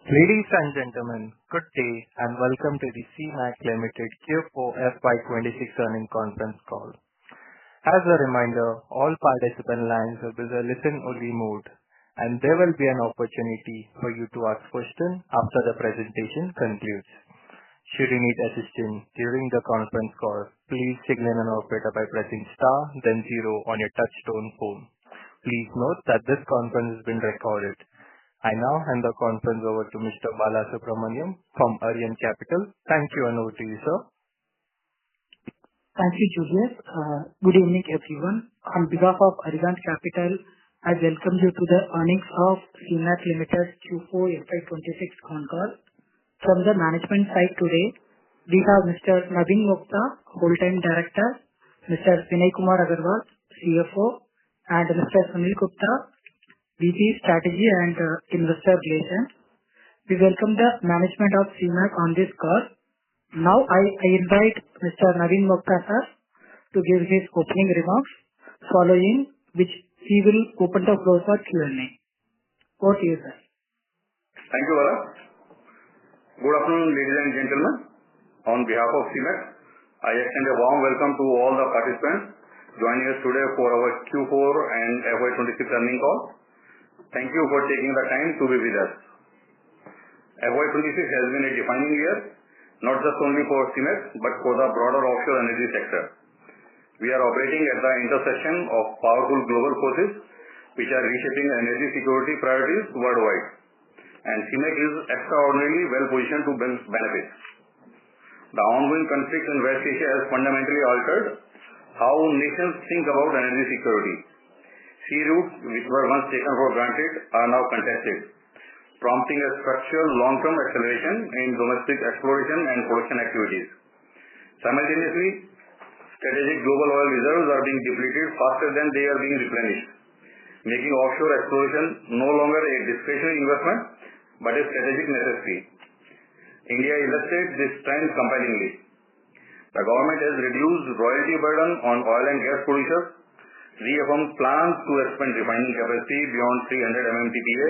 Ladies and gentlemen, good day and welcome to the Seamec Ltd Q4 FY26 earnings conference call. As a reminder, all participant lines will be in listen-only mode, and there will be an opportunity for you to ask questions after the presentation concludes. Should you need assistance during the conference call, please signal an operator by pressing star then 0 on your touchtone phone. Please note that this conference is being recorded. I now hand the conference over to Mr. Balasubramaniam from Aryan Capital. Thank you, and over to you, sir. Thank you, Julius. Good evening, everyone. On behalf of Aryan Capital, I welcome you to the earnings of Seamec Ltd Q4 FY26 con call. From the management side today, we have Mr. Naveen Gupta, Whole-Time Director, Mr. Vinay Kumar Agarwal, CFO, and Mr. Sunil Gupta, VP Strategy and Investor Relations. We welcome the management of Seamec on this call. Now I invite Mr. Naveen Gupta sir to give his opening remarks, following which he will open the floor for Q&A. Over to you, sir. Thank you, Bala. Good afternoon, ladies and gentlemen. On behalf of Seamec, I extend a warm welcome to all the participants joining us today for our Q4 and FY26 earnings call. Thank you for taking the time to be with us. FY26 has been a defining year, not just only for Seamec, but for the broader offshore energy sector. We are operating at the intersection of powerful global forces which are reshaping energy security priorities worldwide, and Seamec is extraordinarily well positioned to benefit. The ongoing conflict in West Asia has fundamentally altered how nations think about energy security. Sea routes, which were once taken for granted, are now contested, prompting a structural long-term acceleration in domestic exploration and production activities. Simultaneously, strategic global oil reserves are being depleted faster than they are being replenished, making offshore exploration no longer a discretionary investment but a strategic necessity. India illustrates this trend compellingly. The government has reduced royalty burden on oil and gas producers, reaffirmed plans to expand refining capacity beyond 300 MMTPA,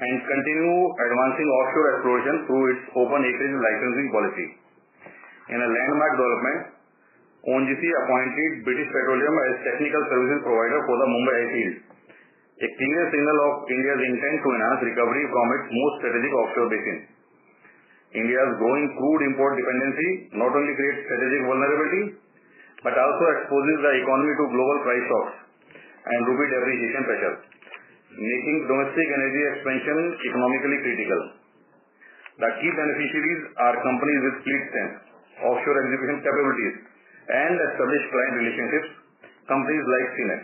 and continue advancing offshore exploration through its open acreage licensing policy. In a landmark development, ONGC appointed British Petroleum as technical services provider for the Mumbai High field, a clear signal of India's intent to enhance recovery from its most strategic offshore basin. India's growing crude import dependency not only creates strategic vulnerability, but also exposes the economy to global price shocks and rupee depreciation pressure, making domestic energy expansion economically critical. The key beneficiaries are companies with fleet strength, offshore execution capabilities, and established client relationships, companies like Seamec.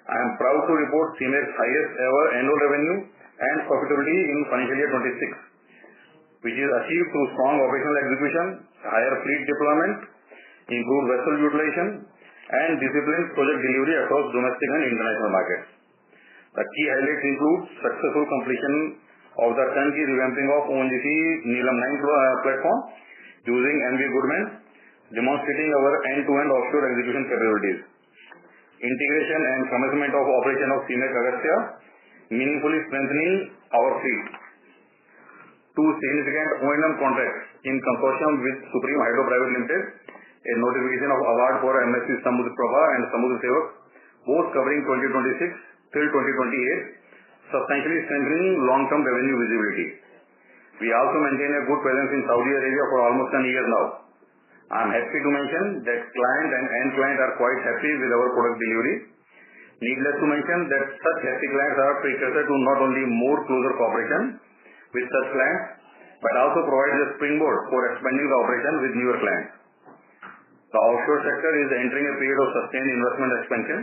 I am proud to report Seamec's highest ever annual revenue and profitability in financial year 26, which is achieved through strong operational execution, higher fleet deployment, improved vessel utilization, and disciplined project delivery across domestic and international markets. The key highlights include successful completion of the turnkey revamping of ONGC Neelam 9 platform using MV Goodman, demonstrating our end-to-end offshore execution capabilities. Integration and commencement of operation of Seamec Agastya, meaningfully strengthening our fleet. Two significant O&M contracts in consortium with Supreme Hydro Private Limited, a notification of award for MSC Samudra Prabha and Samudra Sevak, both covering 2026 till 2028, substantially strengthening long-term revenue visibility. We also maintain a good presence in Saudi Arabia for almost 10 years now. I am happy to mention that client and end client are quite happy with our product delivery. Needless to mention that such happy clients are precursor to not only more closer cooperation with such clients, but also provides a springboard for expanding the operation with newer clients. The offshore sector is entering a period of sustained investment expansion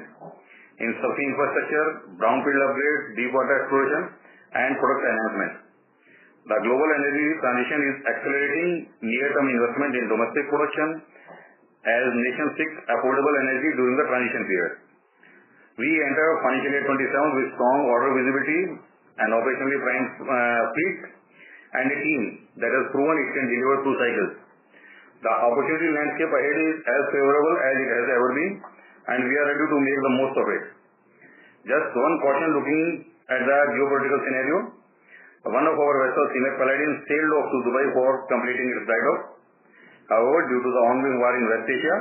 in subsea infrastructure, brownfield upgrades, deepwater exploration, and product enhancement. The global energy transition is accelerating near-term investment in domestic production as nations seek affordable energy during the transition period. We enter financial year 27 with strong order visibility and operationally primed fleet and a team that has proven it can deliver through cycles. The opportunity landscape ahead is as favorable as it has ever been, and we are ready to make the most of it. Just one caution looking at the geopolitical scenario. One of our vessels, Seamec Paladin, sailed off to Dubai for completing its dry dock. However, due to the ongoing war in West Asia,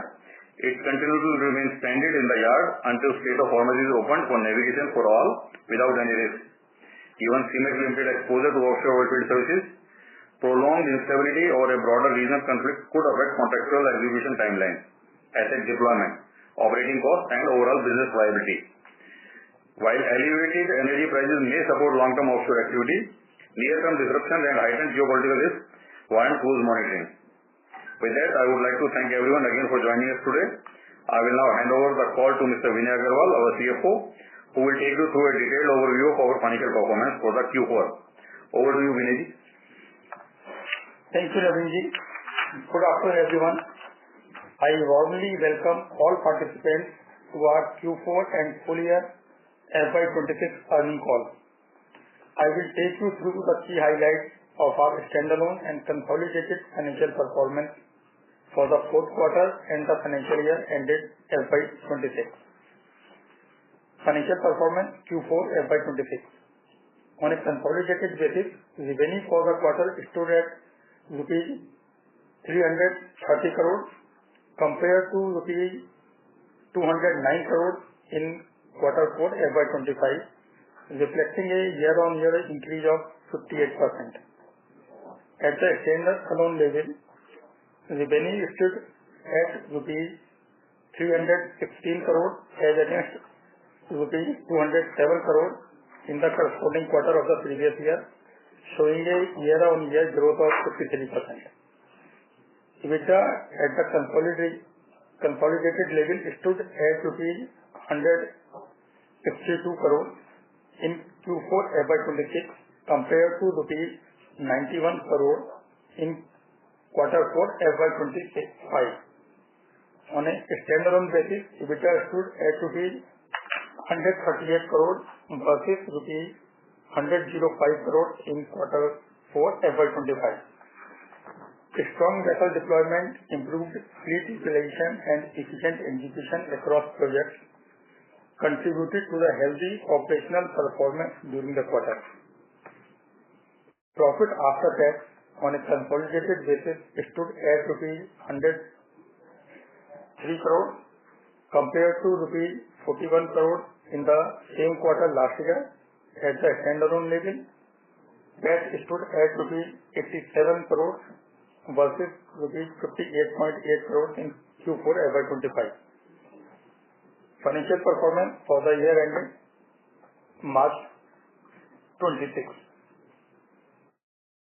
it continues to remain stranded in the yard until Strait of Hormuz is opened for navigation for all without any risk. Even Seamec Ltd exposure to offshore oilfield services, prolonged instability or a broader regional conflict could affect contractual execution timelines, asset deployment, operating costs, and overall business viability. While elevated energy prices may support long-term offshore activity, near-term disruptions and heightened geopolitical risks warrant close monitoring. With that, I would like to thank everyone again for joining us today. I will now hand over the call to Mr. Vinay Agarwal, our CFO, who will take you through a detailed overview of our financial performance for the Q4. Over to you, Vinay ji. Thank you, Ravindra. Good afternoon, everyone. I warmly welcome all participants to our Q4 and full year FY26 earnings call. I will take you through the key highlights of our standalone and consolidated financial performance for the fourth quarter and the financial year ended FY26. Financial performance Q4 FY26. On a consolidated basis, revenue for the quarter stood at rupees 330 crores compared to rupees 209 crores in quarter 4 FY25, reflecting a year-on-year increase of 58%. At the standalone level, revenue stood at rupees 316 crores as against rupees 207 crores in the corresponding quarter of the previous year, showing a year-on-year growth of 53%. EBITDA at the consolidated level stood at rupees 162 crores in Q4 FY26 compared to rupees 91 crores in quarter 4 FY25. On a standalone basis, EBITDA stood at rupees 138 crores versus rupees 105 crores in quarter 4 FY25. Strong vessel deployment, improved fleet utilization, and efficient execution across projects contributed to the healthy operational performance during the quarter. Profit after tax on a consolidated basis stood at rupees 103 crores compared to rupees 41 crores in the same quarter last year. At the standalone level, that stood at rupees 87 crores versus rupees 58.8 crores in Q4 FY25. Financial performance for the year ended March 26.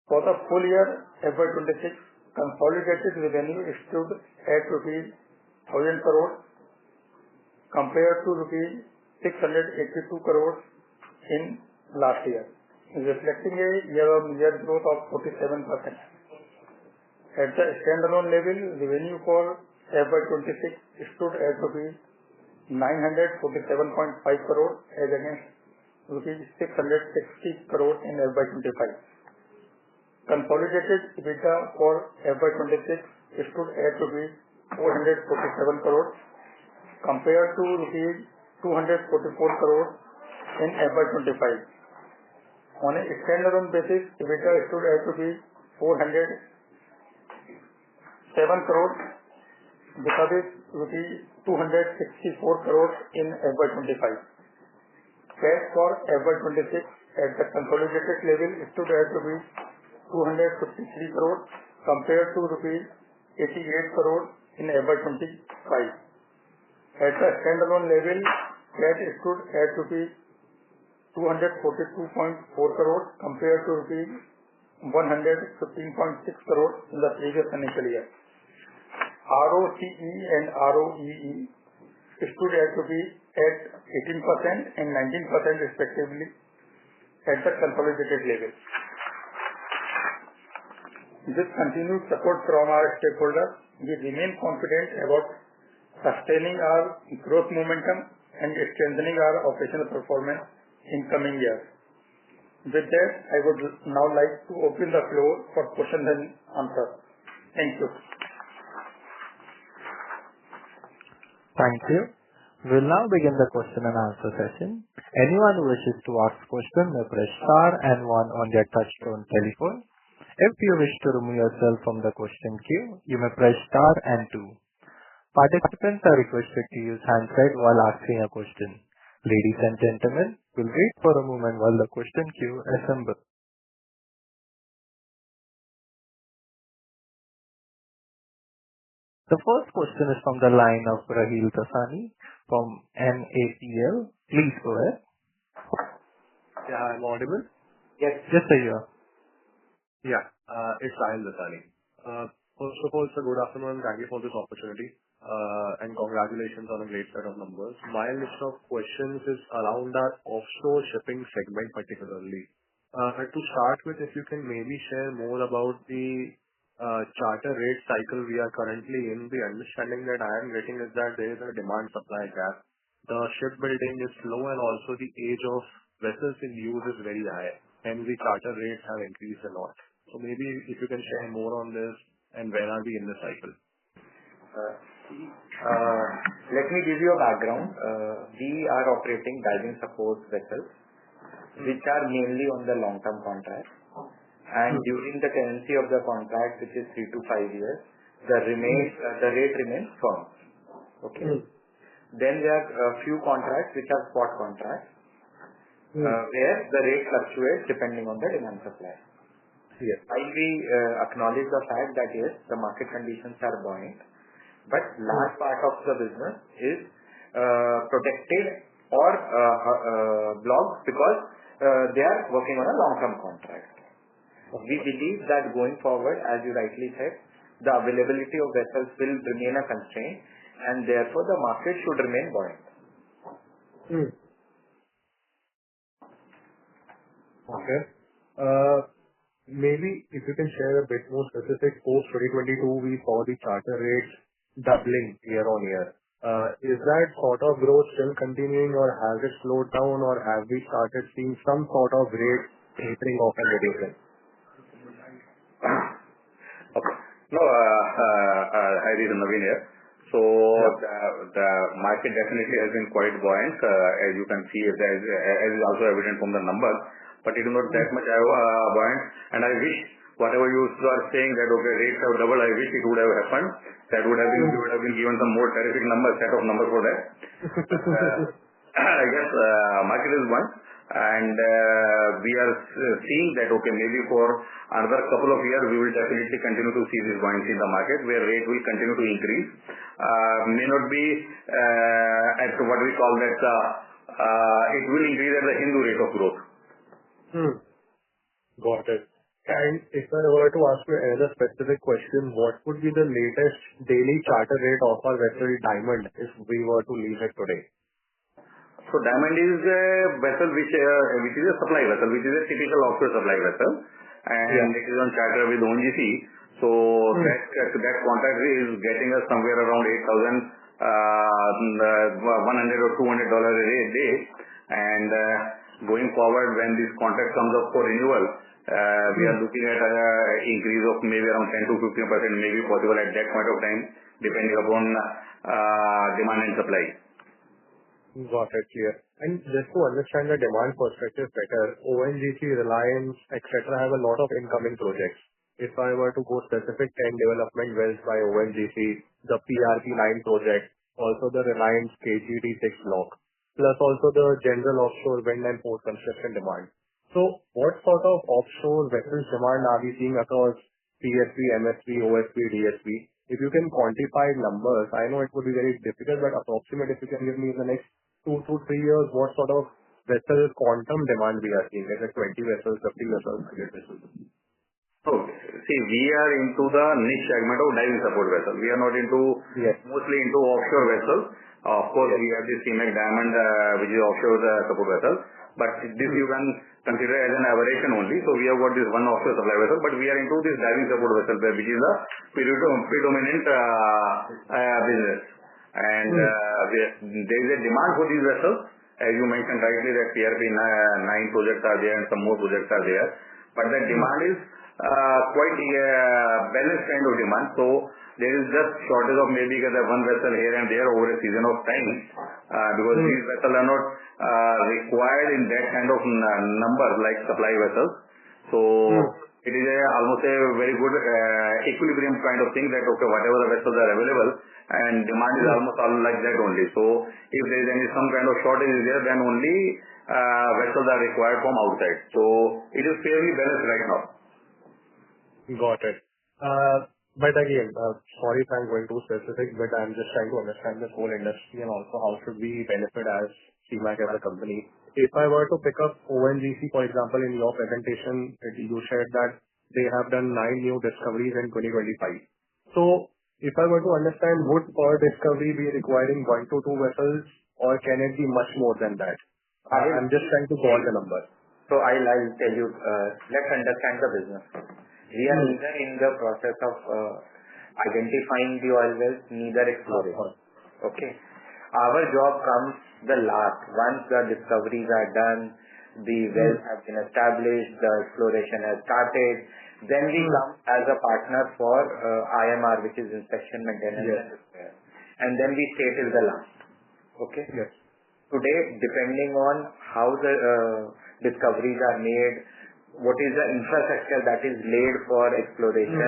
For the full year FY26, consolidated revenue stood at rupees 1,000 crores compared to rupees 682 crores in last year, reflecting a year-on-year growth of 47%. At the standalone level, revenue for FY26 stood at rupees 947.5 crores as against rupees 660 crores in FY25. Consolidated EBITDA for FY26 stood at rupees 447 crores compared to rupees 244 crores in FY25. On a standalone basis, EBITDA stood at rupees 407 crores because rupees 264 crores in FY25. Cash for FY26 at the consolidated level stood at rupees 253 crores compared to rupees 88 crores in FY25. At the standalone level, cash stood at rupees 242.4 crores compared to rupees 115.6 crores in the previous financial year. ROCE and ROEE stood at 18% and 19% respectively at the consolidated level. With continued support from our stakeholders, we remain confident about sustaining our growth momentum and strengthening our operational performance in coming years. With that, I would now like to open the floor for questions and answers. Thank you. Thank you. We'll now begin the question and answer session. Anyone who wishes to ask question may press star and one on their touchtone telephone. If you wish to remove yourself from the question queue, you may press star and two. Participants are requested to use handset while asking a question. Ladies and gentlemen, we'll wait for a moment while the question queue assembles. The first question is from the line of Rahil Tasani from NAPL. Please go ahead. Yeah, I'm audible? Yes, sir, you are. Yeah, it's Rahil Tasani. First of all, sir, good afternoon. Thank you for this opportunity. And congratulations on a great set of numbers. My list of questions is around our offshore shipping segment particularly. To start with, if you can maybe share more about the charter rate cycle we are currently in. The understanding that I am getting is that there is a demand supply gap. The shipbuilding is slow and also the age of vessels in use is very high, and the charter rates have increased a lot. So maybe if you can share more on this and where are we in the cycle? Let me give you a background. We are operating diving support vessels, which are mainly on the long-term contract. And during the tenancy of the contract, which is 3 to 5 years, the rate remains firm. Okay. Then there are a few contracts which are spot contracts, where the rate fluctuates depending on the demand supply. Yes. While we acknowledge the fact that yes, the market conditions are buoyant, but large part of the business is protected or blocked because they are working on a long-term contract. We believe that going forward, as you rightly said, the availability of vessels will remain a constraint, and therefore the market should remain buoyant. Okay. Maybe if you can share a bit more specific, post 2022 we saw the charter rates doubling year on year. Is that sort of growth still continuing, or has it slowed down, or have we started seeing some sort of rate tapering off and reducing? Okay. No, hi, this is Naveen here. So the market definitely has been quite buoyant, as you can see, as is also evident from the numbers. But it is not that much buoyant. And I wish whatever you are saying that okay, rates have doubled, I wish it would have happened. That would have been we would have been given some more terrific set of numbers for that. I guess market is buoyant. And we are seeing that okay, maybe for another couple of years we will definitely continue to see this buoyancy in the market, where rate will continue to increase. May not be at what we call that it will increase at the Hindu rate of growth. Got it. And if I were to ask you another specific question, what would be the latest daily charter rate of our vessel Diamond if we were to lease it today? So Diamond is a vessel which is a supply vessel, which is a typical offshore supply vessel, and it is on charter with ONGC. So that contract is getting us somewhere around $8,100 or $200 a day. And going forward, when this contract comes up for renewal, we are looking at an increase of maybe around 10 to 15%, maybe possible at that point of time, depending upon demand and supply. Got it, clear. And just to understand the demand perspective better, ONGC, Reliance, etc. have a lot of incoming projects. If I were to go specific 10 development wells by ONGC, the PRP9 project, also the Reliance KGD6 block, plus also the general offshore wind and port construction demand. So what sort of offshore vessels demand are we seeing across PSV, MSV, OSV, DSV? If you can quantify numbers, I know it would be very difficult, but approximate if you can give me in the next 2 to 3 years, what sort of vessel quantum demand we are seeing? Is it 20 vessels, 50 vessels, 100 vessels? So, see, we are into the niche segment of diving support vessels. We are not into mostly into offshore vessels. Of course, we have the Seamec Diamond, which is offshore support vessel. But this you can consider as an aberration only. So we have got this one offshore supply vessel, but we are into this diving support vessel, which is a predominant business. And there is a demand for these vessels. As you mentioned rightly, that PRP9 projects are there and some more projects are there. But the demand is quite balanced kind of demand. So there is just shortage of maybe one vessel here and there over a season of time, because these vessels are not required in that kind of number like supply vessels. So it is almost a very good equilibrium kind of thing that okay, whatever the vessels are available and demand is almost all like that only. So if there is some kind of shortage is there, then only vessels are required from outside. So it is fairly balanced right now. Got it. But again, sorry if I'm going too specific, but I'm just trying to understand this whole industry and also how should we benefit as Seamec as a company. If I were to pick up ONGC, for example, in your presentation, you shared that they have done 9 new discoveries in 2025. So if I were to understand, would per discovery be requiring 1 to 2 vessels, or can it be much more than that? I'm just trying to call the number. So I'll tell you, let's understand the business. We are neither in the process of identifying the oil wells, neither exploring. Okay. Our job comes the last. Once the discoveries are done, the wells have been established, the exploration has started, then we come as a partner for IMR, which is inspection, maintenance, and repair. And then we stay till the last. Okay? Yes. Today, depending on how the discoveries are made, what is the infrastructure that is laid for exploration,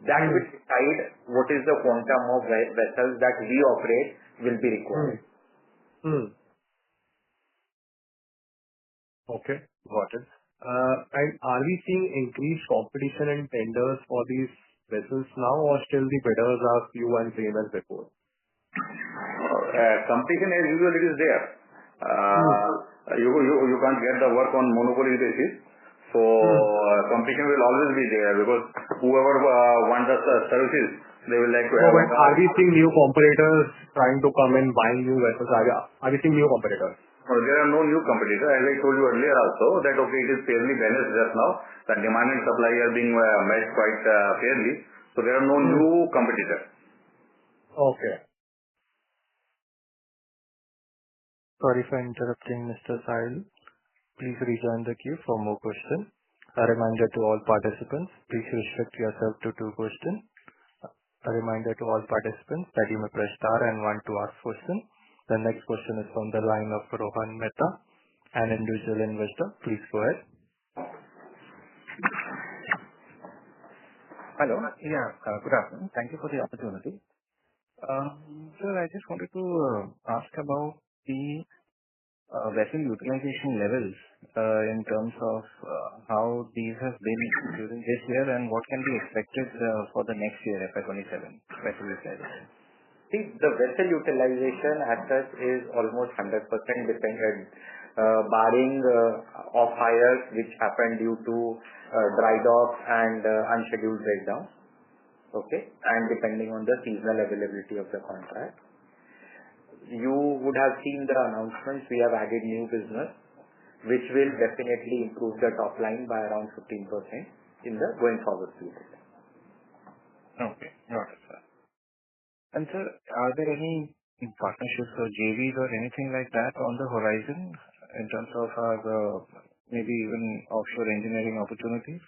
that will decide what is the quantum of vessels that we operate will be required. Okay, got it. And are we seeing increased competition and tenders for these vessels now, or still the bidders are few and same as before? Competition as usual it is there. You can't get the work on monopoly basis. So competition will always be there because whoever wants the services, they will like to have. Are we seeing new competitors trying to come and buying new vessels? Are we seeing new competitors? There are no new competitors. As I told you earlier also that okay, it is fairly balanced just now. The demand and supply are being matched quite fairly. So there are no new competitors. Okay. Sorry for interrupting, Mr. Sahil. Please rejoin the queue for more questions. A reminder to all participants, please restrict yourself to 2 questions. A reminder to all participants that you may press star and 1 to ask questions. The next question is from the line of Rohan Mehta, an individual investor. Please go ahead. Hello. Yeah, good afternoon. Thank you for the opportunity. Sir, I just wanted to ask about the vessel utilization levels in terms of how these have been during this year and what can be expected for the next year, FY27 vessel utilization. See, the vessel utilization as such is almost 100% dependent, barring off hires which happen due to dry dock and unscheduled breakdowns. Okay, and depending on the seasonal availability of the contract. You would have seen the announcements. We have added new business, which will definitely improve the top line by around 15% in the going forward period. Okay, got it, sir. And sir, are there any partnerships or JVs or anything like that on the horizon in terms of maybe even offshore engineering opportunities?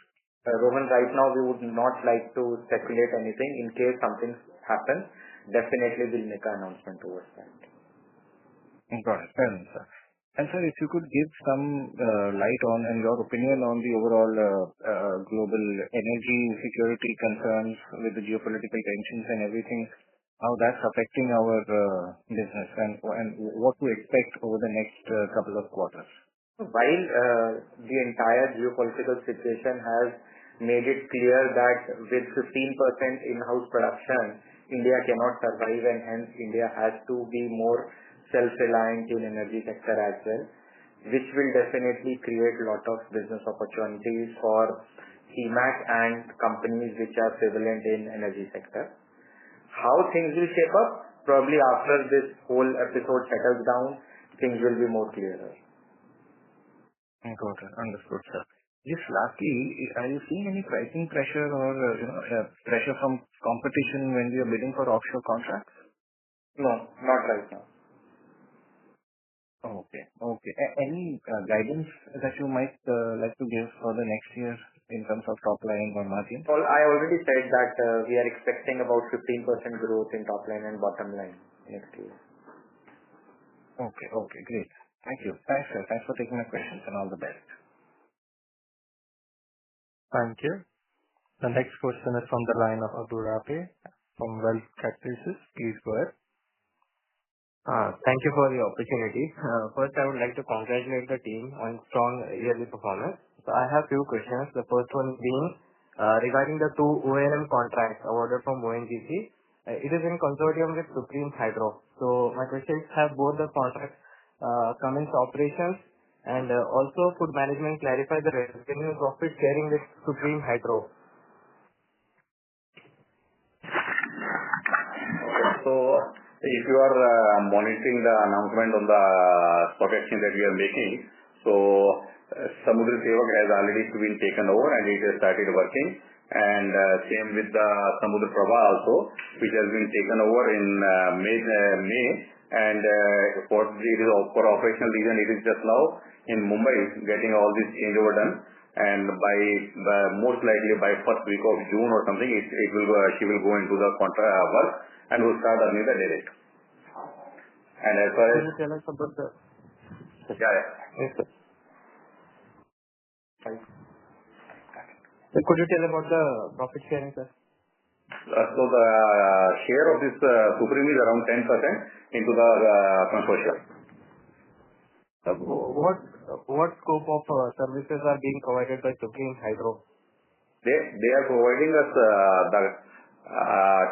Rohan, right now we would not like to speculate anything. In case something happens, definitely we'll make an announcement towards that. Got it. Fair enough, sir. And sir, if you could give some light on and your opinion on the overall global energy security concerns with the geopolitical tensions and everything, how that's affecting our business and what to expect over the next couple of quarters. While the entire geopolitical situation has made it clear that with 15% in-house production, India cannot survive and hence India has to be more self-reliant in energy sector as well, which will definitely create a lot of business opportunities for Seamec and companies which are prevalent in energy sector. How things will shape up? Probably after this whole episode settles down, things will be more clearer. Got it. Understood, sir. Just lastly, are you seeing any pricing pressure or pressure from competition when we are bidding for offshore contracts? No, not right now. Okay. Any guidance that you might like to give for the next year in terms of top line or margin? Well, I already said that we are expecting about 15% growth in top line and bottom line next year. Okay. Okay, great. Thank you. Thanks, sir. Thanks for taking my questions, and all the best. Thank you. The next question is from the line of Abu Rafi from Wealth Capital. Please go ahead. Thank you for the opportunity. First, I would like to congratulate the team on strong yearly performance. So I have few questions. The first one being regarding the two O&M contracts awarded from ONGC. It is in consortium with Supreme Hydro. So my question is, have both the contracts commenced operations, and also could management clarify the revenue profit sharing with Supreme Hydro? So if you are monitoring the announcement on the stock exchange that we are making, so Samudra Sevak has already been taken over and it has started working, and same with the Samudra Prabha also, which has been taken over in May, and for operational reason it is just now in Mumbai getting all this changeover done, and by most likely by first week of June or something, she will go into the contract work and will start earning the day rate. And as far as Could you tell us about the... Yes, sir. Could you tell about the profit sharing, sir? So the share of this Supreme is around 10% into the consortium. What scope of services are being provided by Supreme Hydro? They are providing us the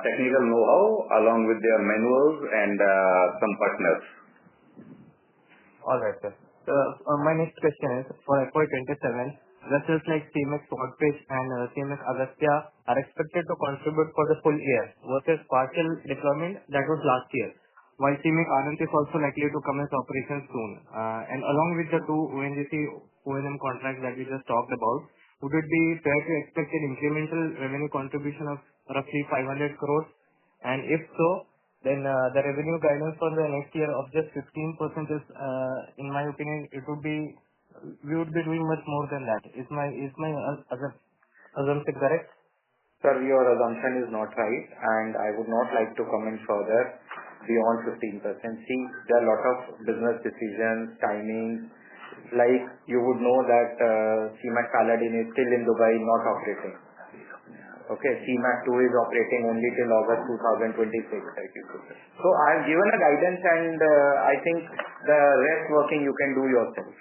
technical know-how along with their manuals and some partners. All right, sir. So my next question is, for FY27, vessels like Seamec Swordfish and Seamec Agastya are expected to contribute for the full year versus partial deployment that was last year, while Seamec Paladin is also likely to commence operations soon. And along with the two ONGC O&M contracts that we just talked about, would it be fair to expect an incremental revenue contribution of roughly 500 crores? And if so, then the revenue guidance for the next year of just 15% is, in my opinion, we would be doing much more than that. Is my assumption correct? Sir, your assumption is not right, and I would not like to comment further beyond 15%. See, there are a lot of business decisions, timings. Like you would know that Seamec Paladin is still in Dubai, not operating. Okay, Seamec 2 is operating only till August 2026. So I have given a guidance, and I think the rest working you can do yourself.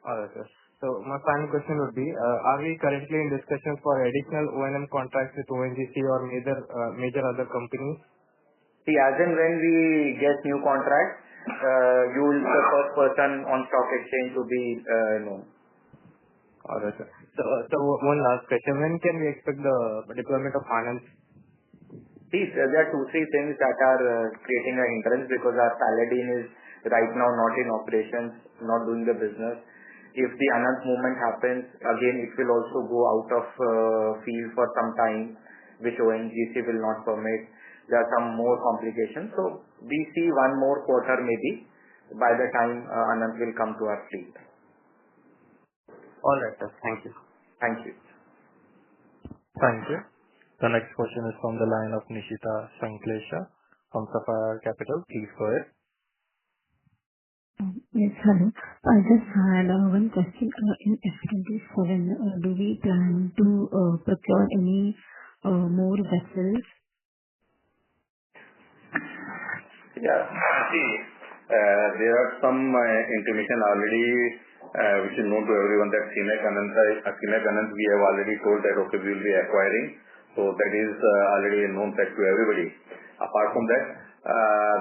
All right, sir. So my final question would be, are we currently in discussions for additional O&M contracts with ONGC or major other companies? See, as and when we get new contracts, you will be the first person on stock exchange to be known. All right, sir. So one last question. When can we expect the deployment of HANAs? See, there are 2-3 things that are creating a hindrance because our Paladin is right now not in operations, not doing the business. If the Anand movement happens, again, it will also go out of field for some time, which ONGC will not permit. There are some more complications. So we see one more quarter maybe by the time Anand will come to our fleet. All right, sir. Thank you. Thank you. Thank you. The next question is from the line of Nishita Sanklesha from Sapphire Capital. Please go ahead. Yes, hello. I just had one question. In FY27, do we plan to procure any more vessels? Yeah. See, there are some intimation already which is known to everyone that Seamec Anand, we have already told that okay, we will be acquiring. So that is already a known fact to everybody. Apart from that,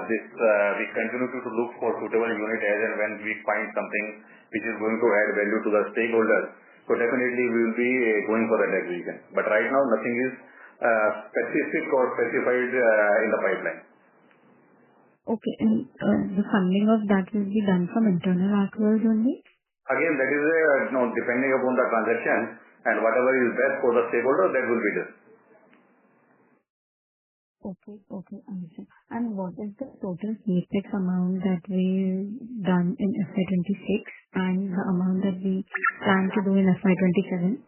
we continue to look for suitable unit as and when we find something which is going to add value to the stakeholders. So definitely we will be going for that acquisition. But right now nothing is specific or specified in the pipeline. Okay, and the funding of that will be done from internal accruals only? Again, that is depending upon the transaction and whatever is best for the stakeholder, that will be done. Okay. Okay. Understood. And what is the total CapEx amount that we done in FY 26 and the amount that we plan to do in FY 27?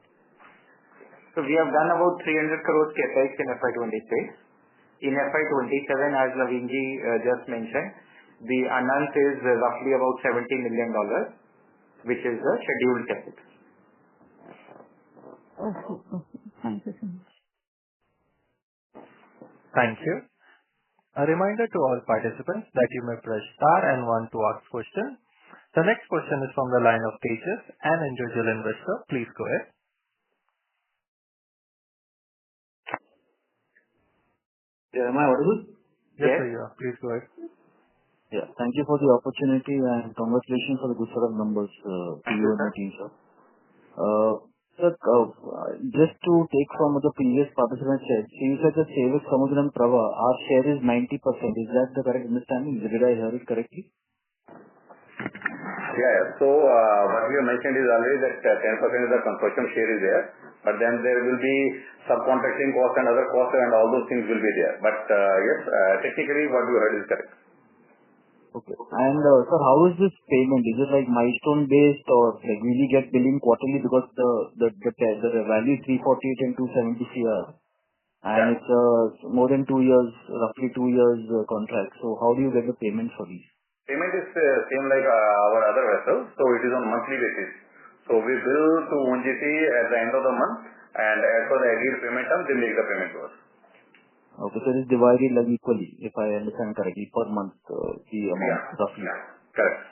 So we have done about 300 crores CapEx in FY 26. In FY 27, as Naveenji just mentioned, the announce is roughly about $70 million, which is the scheduled CapEx. Okay. Okay. Thank you so much. Thank you. A reminder to all participants that you may press star and one to ask questions. The next question is from the line of Tejas, an individual investor. Please go ahead. Yeah, am I audible? Yes, sir, you are. Please go ahead. Yeah. Thank you for the opportunity and congratulations for the good set of numbers to you and your team, sir. Sir, just to take from what the previous participant said, so you said that Seamec Samudram Prava, our share is 90%. Is that the correct understanding? Did I hear it correctly? Yeah. So what we have mentioned is already that 10% of the consortium share is there, but then there will be subcontracting costs and other costs and all those things will be there. But yes, technically what you heard is correct. Okay. And sir, how is this payment? Is it like milestone based or like will we get billing quarterly because the value is 348 and 270 CR and it's more than 2 years, roughly 2 years contract. So how do you get the payment for these? Payment is same like our other vessels, so it is on monthly basis. So we bill to ONGC at the end of the month, and as per the agreed payment term, they make the payment to us. Okay, so it is divided like equally, if I understand correctly, per month, the amount roughly. Yeah, correct.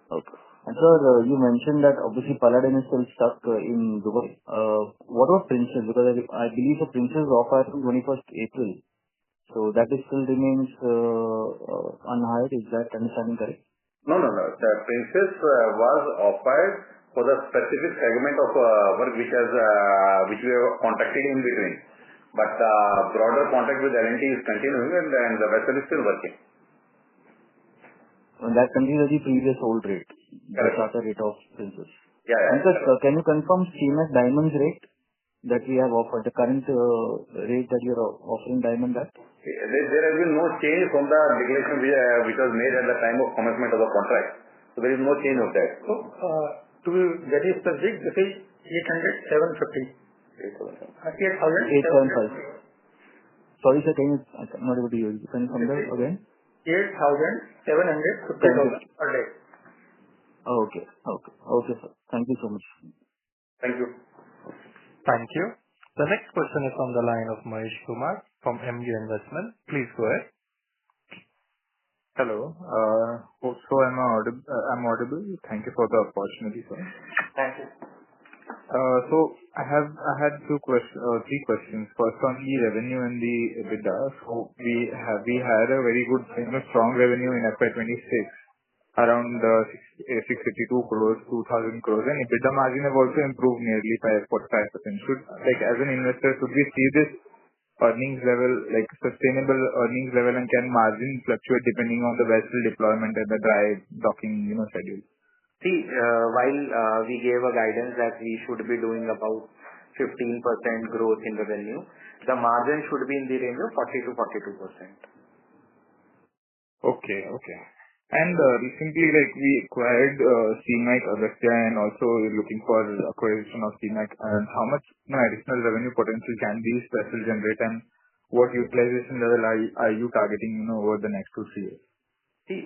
Okay. And sir, you mentioned that obviously Paladin is still stuck in Dubai. What about Princess? Because I believe the Princess is off hire from 21st April. So that is still remains unhired. Is that understanding correct? No. The Princess was offered for the specific segment of work which we have contracted in between. But the broader contract with L&T is continuing and the vessel is still working. And that continues the previous old rate, the charter rate of Princess. Yeah. And sir, can you confirm Seamec Diamond's rate that we have offered, the current rate that you are offering Diamond at? There has been no change from the declaration which was made at the time of commencement of the contract. So there is no change of that. So, to be very specific, this is 800, 750. 8,750. Sorry, sir, I'm not able to hear you. Can you come there again? $8,750 per day. Okay, sir. Thank you so much. Thank you. Thank you. The next question is from the line of Mahesh Kumar from MU Investment. Please go ahead. Hello. So I'm audible. Thank you for the opportunity, sir. Thank you. So I had three questions. First on the revenue and the EBITDA. So we had a very good, strong revenue in FY 26, around 652 crores, 2,000 crores, and EBITDA margin have also improved nearly by 45%. Should, like, as an investor, should we see this earnings level, like sustainable earnings level, and can margin fluctuate depending on the vessel deployment and the dry docking, schedule? See, while we gave a guidance that we should be doing about 15% growth in revenue, the margin should be in the range of 40 to 42%. Okay. And recently, like, we acquired Seamec Agastya and also looking for acquisition of Seamec. And how much additional revenue potential can these vessels generate, and what utilization level are you targeting over the next 2-3 years? See,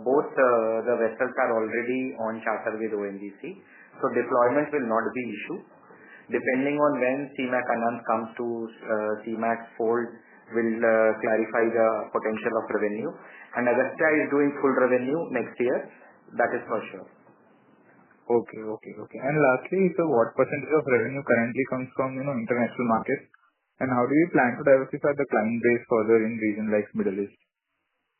both the vessels are already on charter with ONGC, so deployment will not be issue. Depending on when Seamec Anand comes to Seamec's fold, will clarify the potential of revenue. And Agastya is doing full revenue next year. That is for sure. Okay. And lastly, so what percentage of revenue currently comes from international markets, and how do you plan to diversify the client base further in region like Middle East?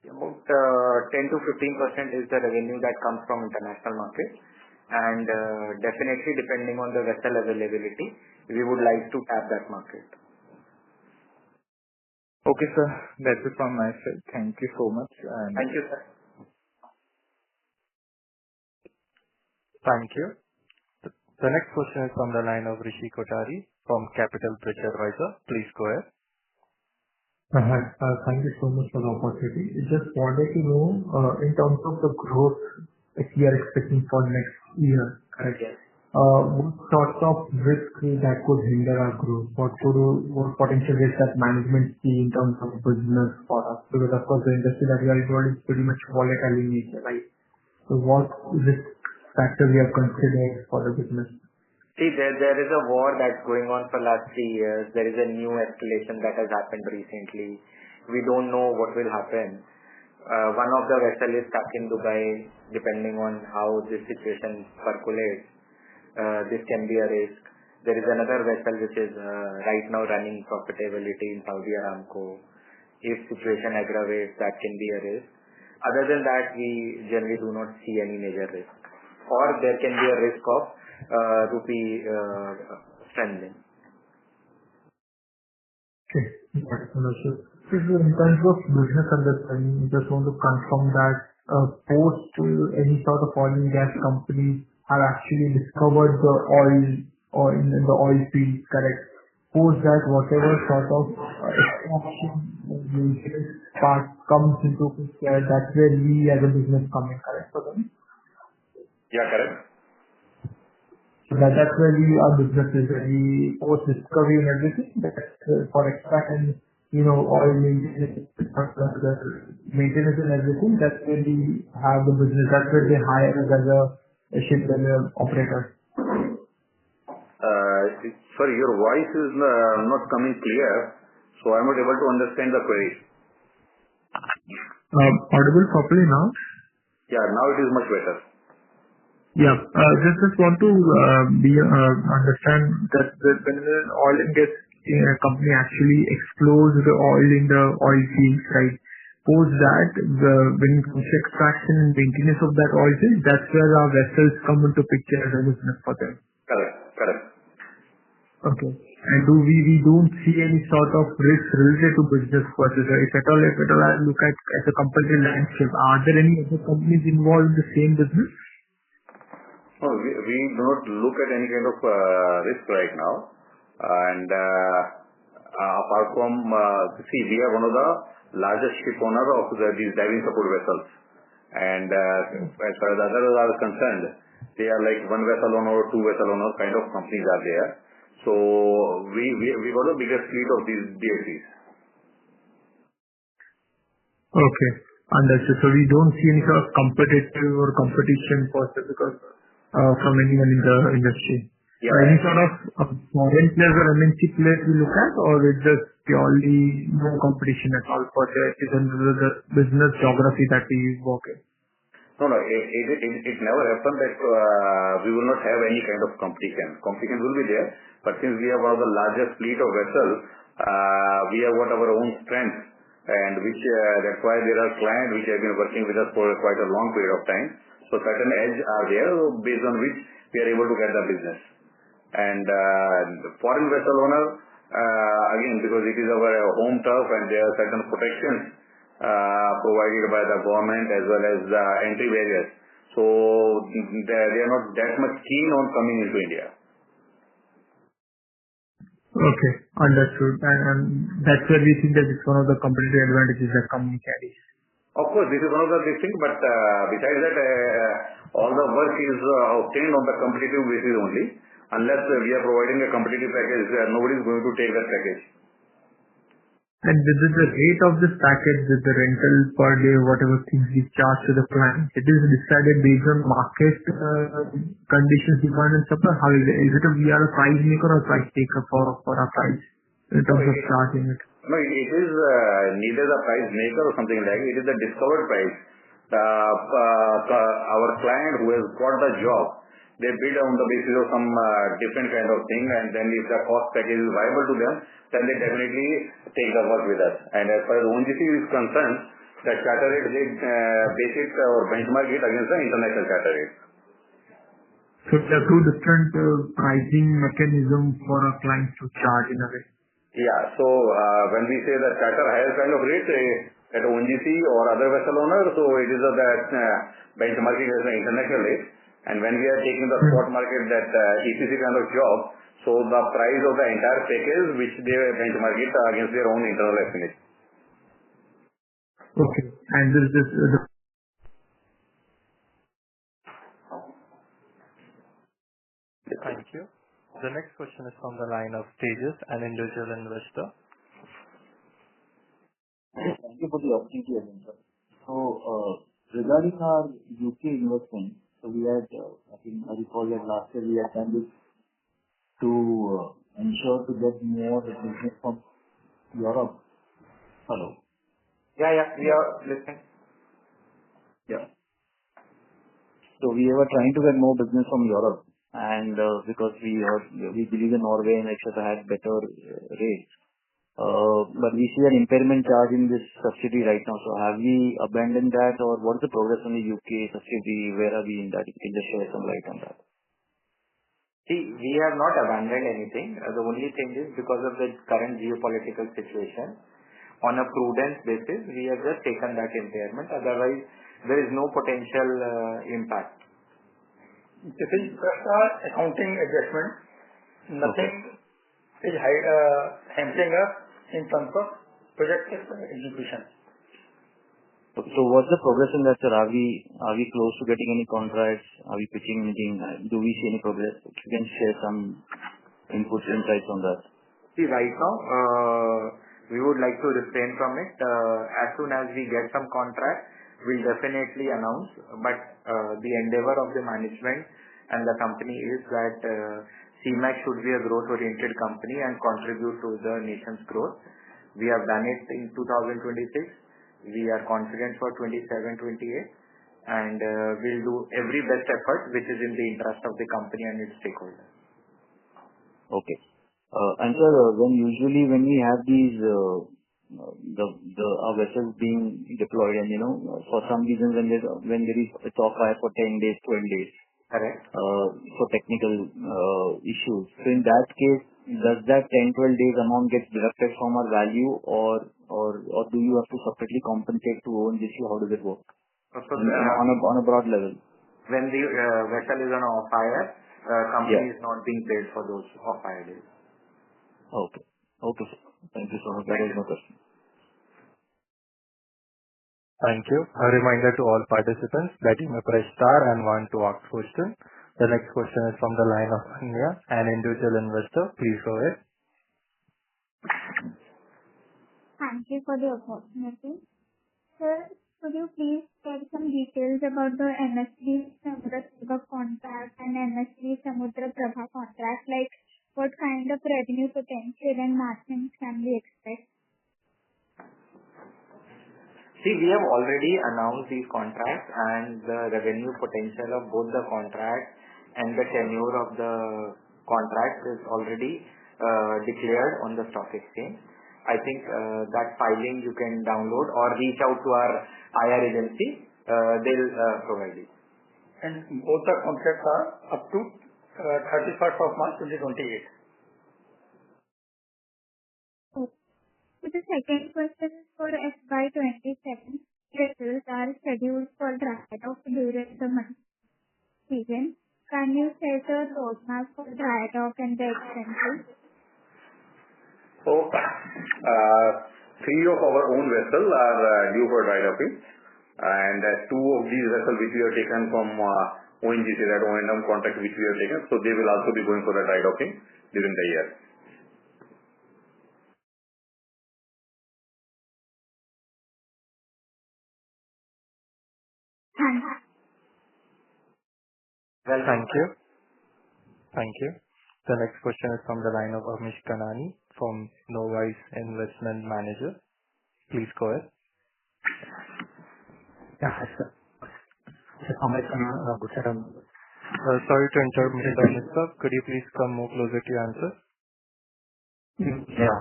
About 10 to 15% is the revenue that comes from international market, and definitely depending on the vessel availability, we would like to tap that market. Okay, sir. That's it from my side. Thank you so much. Thank you, sir. Thank you. The next question is from the line of Rishi Kothari from Capital Bridge Advisor. Please go ahead. Thank you so much for the opportunity. Just wanted to know, in terms of the growth that we are expecting for next year, correct? Yes. What sorts of risk that could hinder our growth? What potential risk that management see in terms of business for us? Because of course, the industry that we are in is pretty much volatile in nature, right? So what risk factor we have considered for the business? See, there is a war that's going on for last 3 years. There is a new escalation that has happened recently. We don't know what will happen. One of the vessels is stuck in Dubai. Depending on how this situation percolates, this can be a risk. There is another vessel which is right now running profitability in Saudi Aramco. If situation aggravates, that can be a risk. Other than that, we generally do not see any major risk. Or there can be a risk of rupee strengthening. Okay. Understood. So in terms of business understanding, just want to confirm that post any sort of oil and gas companies have actually discovered the oil or in the oil field, correct? Post that, whatever sort of extraction maintenance part comes into picture, that's where we as a business come in, correct for them? Yeah, correct. So that's where our business is, where we post discovery and everything. That's for extraction, oil maintenance, maintenance and everything. That's where we have the business. That's where they hire us as a ship operator. Sorry, your voice is not coming clear, so I'm not able to understand the query. Audible properly now? Yeah, now it is much better. Yeah. Just want to understand that when an oil and gas company actually explores the oil in the oil field, right? Post that, when it comes to extraction and maintenance of that oil field, that's where our vessels come into picture as a business for them. Correct. Okay. And we don't see any sort of risk related to business process. If at all I look at as a competitive landscape, are there any other companies involved in the same business? No, we do not look at any kind of risk right now. And apart from, we are one of the largest ship owners of these diving support vessels. And as far as others are concerned, they are like one vessel owner or two vessel owner kind of companies are there. So we got the biggest fleet of these DSCs. Okay, understood. So we don't see any sort of competitive or competition process because from anyone in the industry. Yeah. Any sort of foreign players or MNC players we look at, or it's just purely no competition at all for the business geography that we work in? No, it never happened that we will not have any kind of competition. Competition will be there, but since we have one of the largest fleet of vessels, we have got our own strength, and which that's why there are clients which have been working with us for quite a long period of time. So certain edge are there based on which we are able to get the business. And foreign vessel owner, again, because it is our home turf and there are certain protections provided by the government as well as the entry barriers. So they are not that much keen on coming into India. Okay, understood. And that's where we think that it's one of the competitive advantages that company carries. Of course, this is one of the big things, but besides that, all the work is obtained on the competitive basis only. Unless we are providing a competitive package, nobody is going to take that package. And with the rate of this package, with the rental per day, whatever things we charge to the client, it is decided based on market conditions, demand and supply. How is it? Is it we are a price maker or price taker for our price in terms of charging it? No, it is neither the price maker or something like it. It is the discovered price. Our client who has got the job, they bid on the basis of some different kind of thing, and then if the cost package is viable to them, then they definitely take the work with us. And as far as ONGC is concerned, the charter rate, they base it or benchmark it against the international charter rate. So there are two different pricing mechanisms for our clients to charge in a way. Yeah. So when we say that charter higher kind of rate at ONGC or other vessel owner, so it is that benchmarking as an international rate. And when we are taking the spot market, that EPC kind of job, so the price of the entire package, which they benchmark it against their own internal estimate. Okay. And this Thank you. The next question is from the line of Tejas, an individual investor. Thank you for the opportunity again, sir. Regarding our UK investment, we had, I think I recall that last year we had done this to ensure to get more business from Europe. Hello? Yeah, we are listening. Yeah. We were trying to get more business from Europe, and because we believe in Norway and etc. had better rates. But we see an impairment charge in this subsidiary right now. Have we abandoned that, or what is the progress on the UK subsidiary? Where are we in that? If you can just share some light on that. See, we have not abandoned anything. The only thing is because of the current geopolitical situation, on a prudence basis, we have just taken that impairment. Otherwise, there is no potential impact. This is just an accounting adjustment. Nothing is hampering us in terms of project execution. What's the progress in that, sir? Are we close to getting any contracts? Are we pitching anything? Do we see any progress? If you can share some inputs, insights on that. See, right now, we would like to refrain from it. As soon as we get some contract, we'll definitely announce. But the endeavor of the management and the company is that Seamec should be a growth-oriented company and contribute to the nation's growth. We have done it in 2026. We are confident for 27-28, and we'll do every best effort which is in the interest of the company and its stakeholders. Okay. And sir, when we have these our vessels being deployed, and for some reason when there is a off hire for 10 days, 12 days, correct, for technical issues. So in that case, does that 10-12 days amount get deducted from our value, or do you have to separately compensate to ONGC? How does it work? On a broad level. When the vessel is on off hire, company is not being paid for those off hire days. Okay. Okay, sir. Thank you so much. That is my question. Thank you. A reminder to all participants that you may press star and one to ask question. The next question is from the line of Anya, an individual investor. Please go ahead. Thank you for the opportunity. Sir, could you please share some details about the MSD Samudra Prabha contract and MSD Samudra Prabha contract? Like, what kind of revenue potential and margins can we expect? See, we have already announced these contracts, and the revenue potential of both the contracts and the tenure of the contract is already declared on the stock exchange. I think that filing you can download or reach out to our IR agency. They'll provide it. And both the contracts are up to 31st of March 2028. The second question is for FY 27. Vessels are scheduled for dry dock during the month season. Can you set a roadmap for dry dock and the expenses? So, 3 of our own vessels are due for dry docking, and 2 of these vessels which we have taken from ONGC, that O&M contract which we have taken, so they will also be going for the dry docking during the year. Well, thank you. Thank you. The next question is from the line of Amish Kanani from Novice Investment Manager. Please go ahead. Yeah, hi sir. Good sir. Sorry to interrupt, Mr. Amish sir. Could you please come more closer to your answer? Yeah.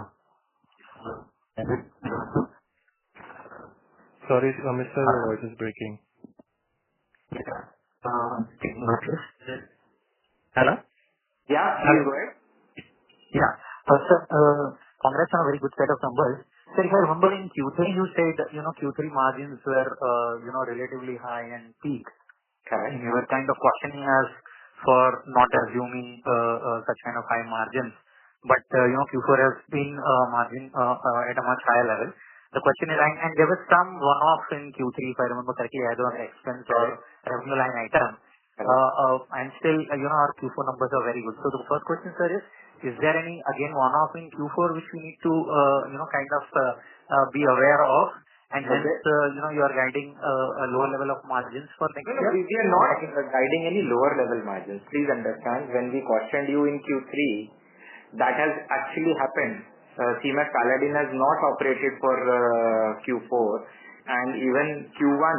Sorry, Amish sir, your voice is breaking. Hello? Yeah, please go ahead. Yeah. Sir, congrats on a very good set of numbers. Sir, if I remember in Q3, you said, Q3 margins were, relatively high and peak. Correct. And you were kind of questioning us for not assuming such kind of high margins. But, Q4 has been margin at a much higher level. The question is, and there was some one-off in Q3, if I remember correctly, either on expense or revenue line item. And still, our Q4 numbers are very good. So the first question, sir, is there any, again, one-off in Q4 which we need to, kind of be aware of? And hence, you are guiding a lower level of margins for next year? We are not guiding any lower level margins. Please understand, when we questioned you in Q3, that has actually happened. Seamec Paladin has not operated for Q4, and even Q1,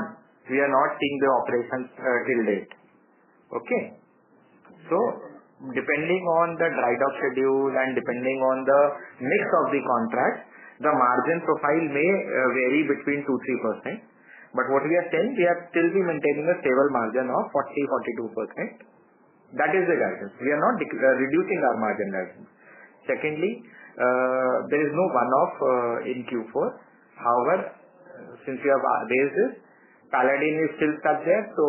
we are not seeing the operations till date. Okay? So, depending on the dry dock schedule and depending on the mix of the contract, the margin profile may vary between 2-3%. But what we are saying, we are still be maintaining a stable margin of 40-42%. That is the guidance. We are not reducing our margin guidance. Secondly, there is no one-off in Q4. However, since we have raised this, Paladin is still stuck there. So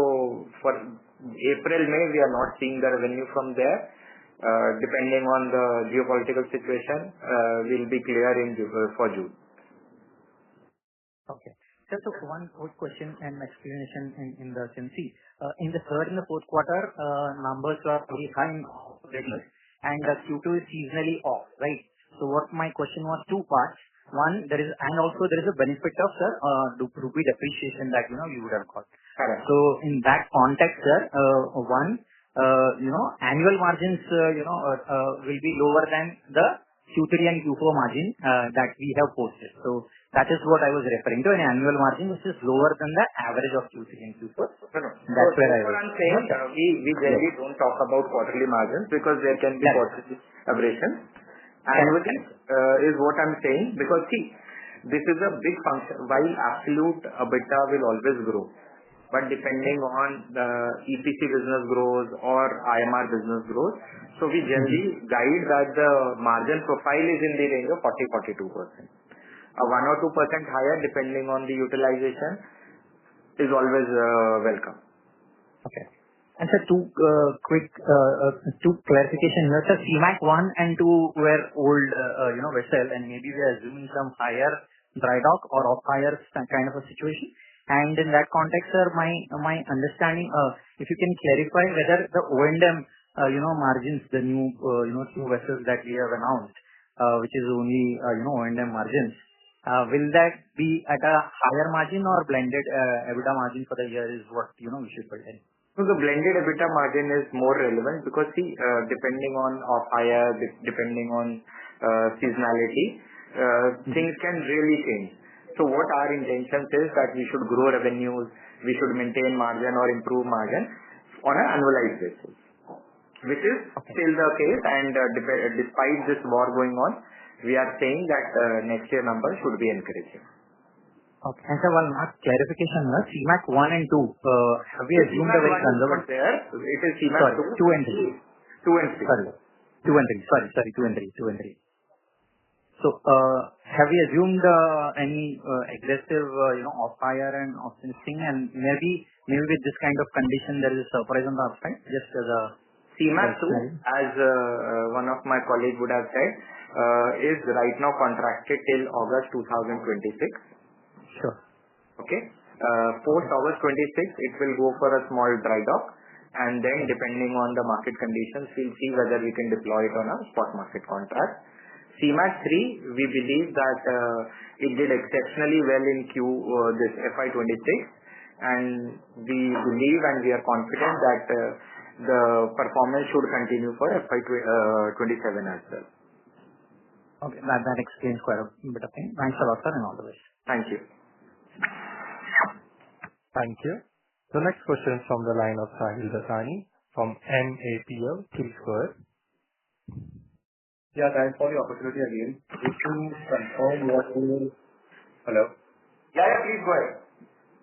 for April, May, we are not seeing the revenue from there. Depending on the geopolitical situation, will be clear for June. Okay. Just one quick question and explanation in the sense. In the third and the fourth quarter, numbers are very high in regular, and Q2 is seasonally off, right? So what my question was, two parts. One, there is a benefit of, sir, rupee depreciation that, you would have got. Correct. So in that context, sir, annual margins, will be lower than the Q3 and Q4 margin that we have posted. So that is what I was referring to, an annual margin which is lower than the average of Q3 and Q4. No. That's where I was. I'm saying, we generally don't talk about quarterly margins because there can be quarterly aberrations. Annually is what I'm saying, because see, this is a big function. While absolute EBITDA will always grow, but depending on the EPC business grows or IMR business grows, so we generally guide that the margin profile is in the range of 40-42%. A 1 or 2% higher depending on the utilization is always welcome. Okay. And sir, two clarification here. Sir, Seamec 1 and 2 were old, vessel, and maybe we are assuming some higher dry dock or off-hire kind of a situation. And in that context, sir, my understanding, if you can clarify whether the O&M, margins, the new, two vessels that we have announced, which is only, O&M margins, will that be at a higher margin or blended EBITDA margin for the year is what, we should put in? So the blended EBITDA margin is more relevant because see, depending on off-hire, depending on seasonality, things can really change. So what our intention is that we should grow revenues, we should maintain margin or improve margin on an annualized basis, which is still the case. And despite this war going on, we are saying that next year numbers should be encouraging. Okay. And sir, one last clarification. Seamec 1 and 2, have we assumed a very conservative? It is Seamec 2 and 3. 2 and 3. Sorry. 2 and 3. Sorry. 2 and 3. So, have we assumed any aggressive, off-hire and off-listing, and maybe with this kind of condition there is a surprise on the upside? Just as a Seamec 2, as one of my colleagues would have said, is right now contracted till August 2026. Sure. Okay. Post August 26, it will go for a small dry dock, and then depending on the market conditions, we'll see whether we can deploy it on a spot market contract. Seamec 3, we believe that it did exceptionally well in this FY26, and we believe and we are confident that the performance should continue for FY27 as well. Okay, that explains quite a bit of thing. Thanks a lot, sir, and all the best. Thank you. Thank you. The next question is from the line of Sahil Dasani from MAPL. Please go ahead. Yeah, thanks for the opportunity again. Just to confirm what you... Hello? Yeah, please go ahead.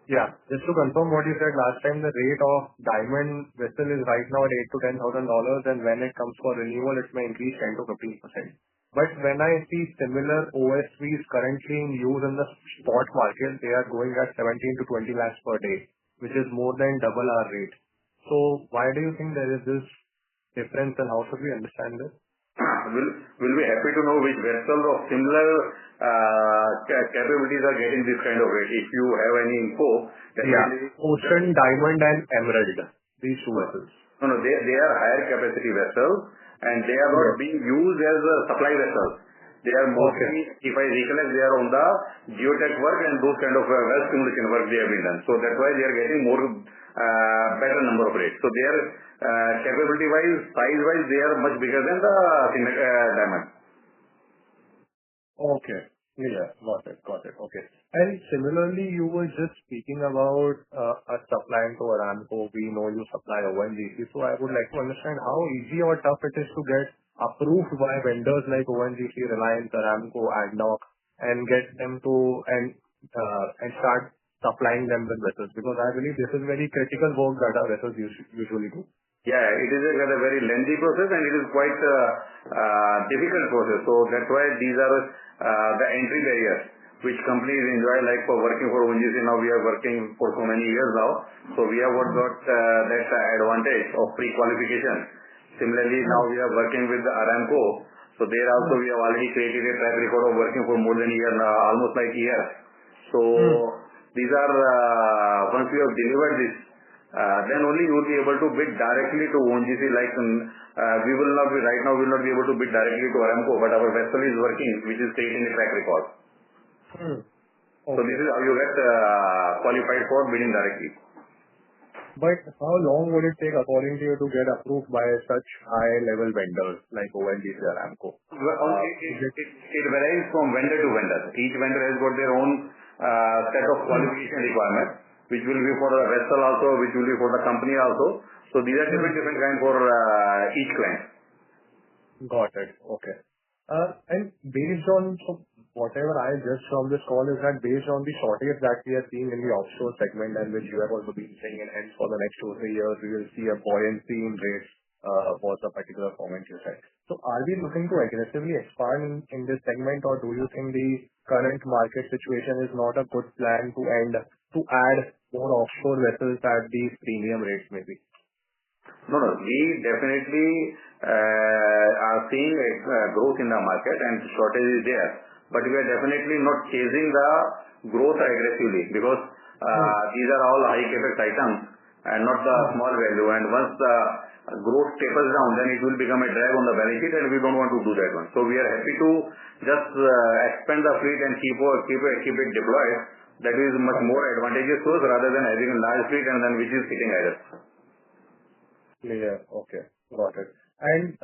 Yeah, just to confirm what you said last time, the rate of diamond vessel is right now at $8,000 to $10,000, and when it comes for renewal, it may increase 10 to 15%. But when I see similar OSVs currently in use in the spot market, they are going at 17 to 20 lakhs per day, which is more than double our rate. So why do you think there is this difference, and how should we understand this? will be happy to know which vessels of similar capabilities are getting this kind of rate. If you have any info, definitely. Ocean, Diamond, and Emerald. These two vessels. No, they are higher capacity vessels, and they are not being used as supply vessels. They are mostly, if I recollect, they are on the geotech work and those kind of well stimulation work they have been done. So that's why they are getting more better number of rates. So they are capability wise, size wise, they are much bigger than the Diamond. Okay. Yeah, got it. Okay. And similarly, you were just speaking about us supplying to Aramco. We know you supply ONGC. So I would like to understand how easy or tough it is to get approved by vendors like ONGC, Reliance, Aramco, ADNOC, and get them to and start supplying them with vessels, because I believe this is very critical work that our vessels usually do. Yeah, it is a very lengthy process and it is quite difficult process. So that's why these are the entry barriers which companies enjoy, like for working for ONGC. Now we are working for so many years now. So we have got that advantage of pre-qualification. Similarly, now we are working with Aramco. So there also we have already created a track record of working for more than a year now, almost like a year. So these are, once we have delivered this, then only you will be able to bid directly to ONGC. Like we will not be right now. We will not be able to bid directly to Aramco, but our vessel is working, which is creating a track record. Okay. So this is how you get qualified for bidding directly. But how long would it take, according to you, to get approved by such high-level vendors like ONGC or Aramco? It varies from vendor to vendor. Each vendor has got their own set of qualification requirements, which will be for the vessel also, which will be for the company also. So these are different kinds for each client. Got it. Okay. And based on whatever I just from this call is that based on the shortage that we are seeing in the offshore segment, and which you have also been saying, and hence for the next 2 or 3 years we will see a buoyancy in rates was a particular comment you said. So are we looking to aggressively expand in this segment, or do you think the current market situation is not a good plan to add more offshore vessels at these premium rates maybe? No. We definitely are seeing a growth in the market and shortage is there. But we are definitely not chasing the growth aggressively, because these are all high capex items and not the small value. And once the growth tapers down, then it will become a drag on the balance sheet, and we don't want to do that one. So we are happy to just expand the fleet and keep it deployed. That is much more advantageous to us rather than having a large fleet and then which is sitting idle. Yeah. Okay. Got it. And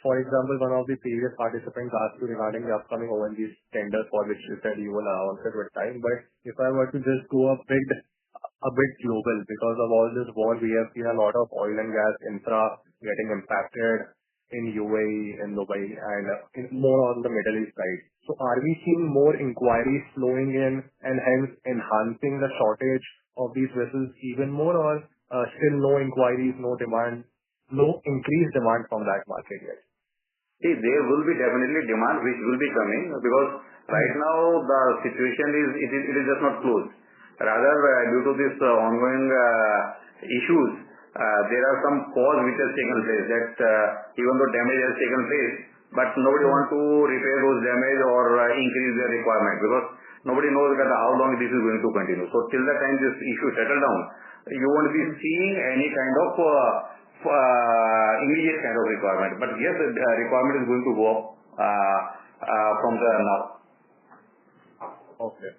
for example, one of the previous participants asked you regarding the upcoming ONGC tender, for which you said you will announce it with time. But if I were to just go a bit global, because of all this war, we have seen a lot of oil and gas infra getting impacted in UAE, in Dubai, and more on the Middle East side. So are we seeing more inquiries flowing in and hence enhancing the shortage of these vessels even more, or still no inquiries, no demand, no increased demand from that market yet? See, there will be definitely demand which will be coming, because right now the situation is just not closed. Rather, due to this ongoing issues, there are some pause which has taken place, that even though damage has taken place, but nobody want to repair those damage or increase their requirement, because nobody knows that how long this is going to continue. So till the time this issue settle down, you won't be seeing any kind of immediate kind of requirement. But yes, the requirement is going to go up from the now. Okay.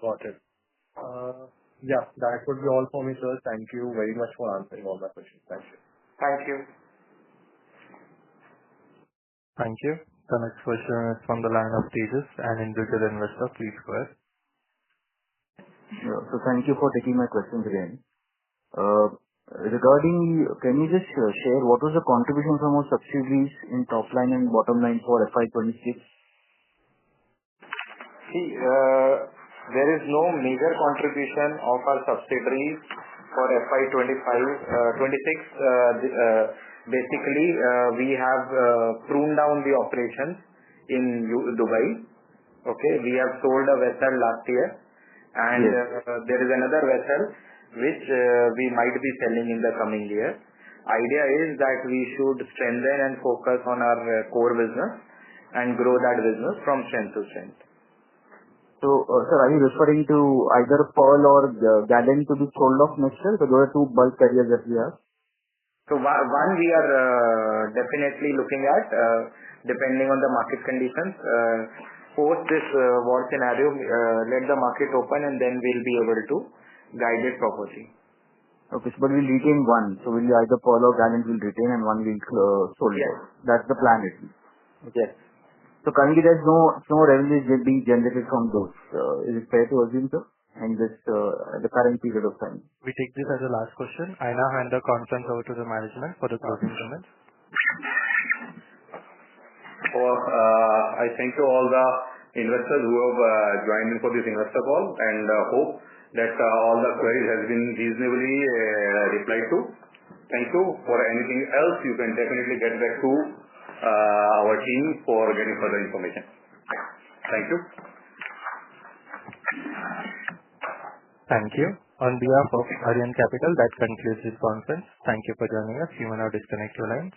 Got it. Yeah, that would be all for me, sir. Thank you very much for answering all my questions. Thank you. Thank you. Thank you. The next question is from the line of Tejas, an individual investor. Please go ahead. So thank you for taking my questions again. Can you just share what was the contribution from our subsidiaries in top line and bottom line for FY26? See, there is no major contribution of our subsidiaries for FY26. Basically, we have pruned down the operations in Dubai. Okay, we have sold a vessel last year, and there is another vessel which we might be selling in the coming year. idea is that we should strengthen and focus on our core business and grow that business from strength to strength. So, sir, are you referring to either Pearl or Gallant to be sold off next year? So those are two bulk carriers that we have. So one we are definitely looking at, depending on the market conditions. Post this war scenario, let the market open and then we'll be able to guide it properly. Okay, so but we'll retain one. So we'll either Pearl or Gallant will retain and one will sold Yes. out. That's the plan, at least. Yes. So currently there's no revenue being generated from those. Is it fair to assume, sir? In this the current period of time. We take this as the last question. I now hand the conference over to the management for the closing comments. I thank you all the investors who have joined in for this investor call, and hope that all the queries has been reasonably replied to. Thank you. For anything else, you can definitely get back to our team for getting further information. Thank you. Thank you. On behalf of Arihant Capital, that concludes this conference. Thank you for joining us. You may now disconnect your lines.